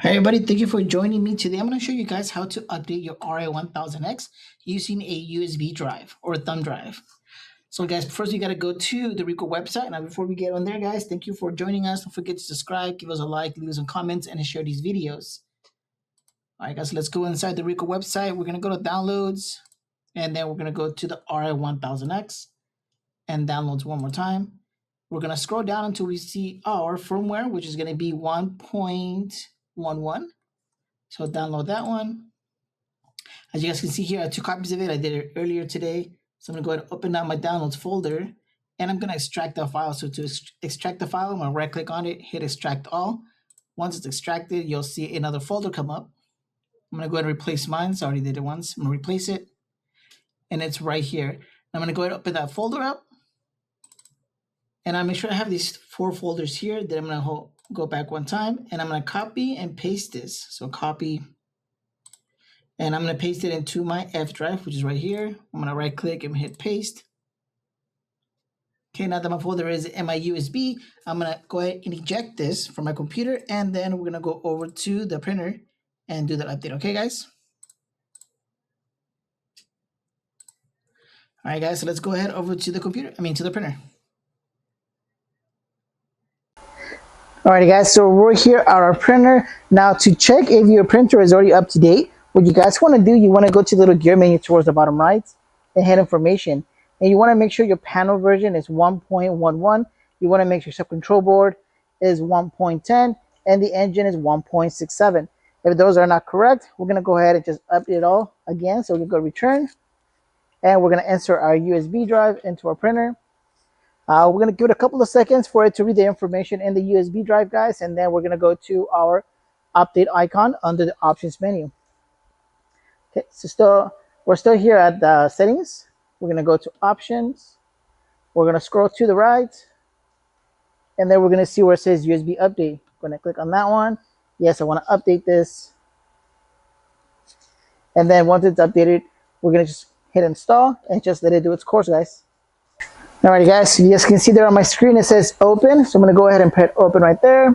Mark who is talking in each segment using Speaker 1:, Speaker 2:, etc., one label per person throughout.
Speaker 1: Hey everybody, thank you for joining me today. I'm going to show you guys how to update your Ri1000X using a USB drive or a thumb drive. So guys, first you got to go to the Ricoh website. Now before we get on there guys, thank you for joining us. Don't forget to subscribe, give us a like, leave us some comments, and share these videos. Alright guys, let's go inside the Ricoh website. We're going to go to downloads, and then we're going to go to the Ri1000X and downloads one more time. We're going to scroll down until we see our firmware, which is going to be 1.11. So download that one. As you guys can see here, I have 2 copies of it. I did it earlier today. So I'm going to go ahead and open up my downloads folder, and I'm going to extract the file. So to extract the file, I'm going to right click on it, hit extract all. Once it's extracted, you'll see another folder come up. I'm going to go ahead and replace mine. So I already did it once. I'm going to replace it, and it's right here. I'm going to go ahead and open that folder up, and I'll make sure I have these 4 folders here. Then I'm going to go back one time, and I'm going to copy and paste this. So copy, and I'm going to paste it into my F drive, which is right here. I'm going to right click and hit paste. Okay, now that my folder is in my USB, I'm going to go ahead and eject this from my computer, and then we're going to go over to the printer and do that update. Okay, guys? All right, guys, so let's go ahead over to the to the printer. Alrighty guys, so we're here at our printer. Now to check if your printer is already up to date, what you guys want to do, you want to go to the little gear menu towards the bottom right and hit information. And you want to make sure your panel version is 1.11. You want to make sure your control board is 1.10 and the engine is 1.67. If those are not correct, we're going to go ahead and just update it all again. So we can go return, and we're going to insert our USB drive into our printer. We're going to give it a couple of seconds for it to read the information in the USB drive, guys, and then we're going to go to our update icon under the options menu. Okay, so we're still here at the settings. We're going to go to options. We're going to scroll to the right, and then we're going to see where it says USB update. I'm going to click on that one. Yes, I want to update this. And then once it's updated, we're going to just hit install and just let it do its course, guys. Alrighty guys, so you guys can see there on my screen it says open. So I'm going to go ahead and hit open right there.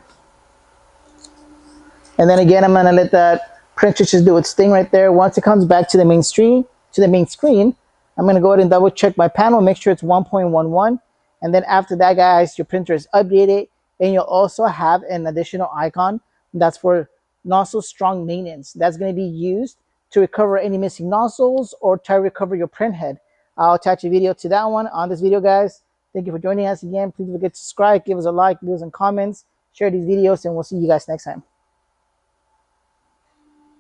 Speaker 1: And then again, I'm going to let that printer just do its thing right there. Once it comes back to the main screen, I'm going to go ahead and double check my panel, make sure it's 1.11. And then after that, guys, your printer is updated, and you'll also have an additional icon that's for nozzle strong maintenance. That's going to be used to recover any missing nozzles or to recover your print head. I'll attach a video to that one on this video, guys. Thank you for joining us again. Please don't forget to subscribe, give us a like, leave us some comments, share these videos, and we'll see you guys next time.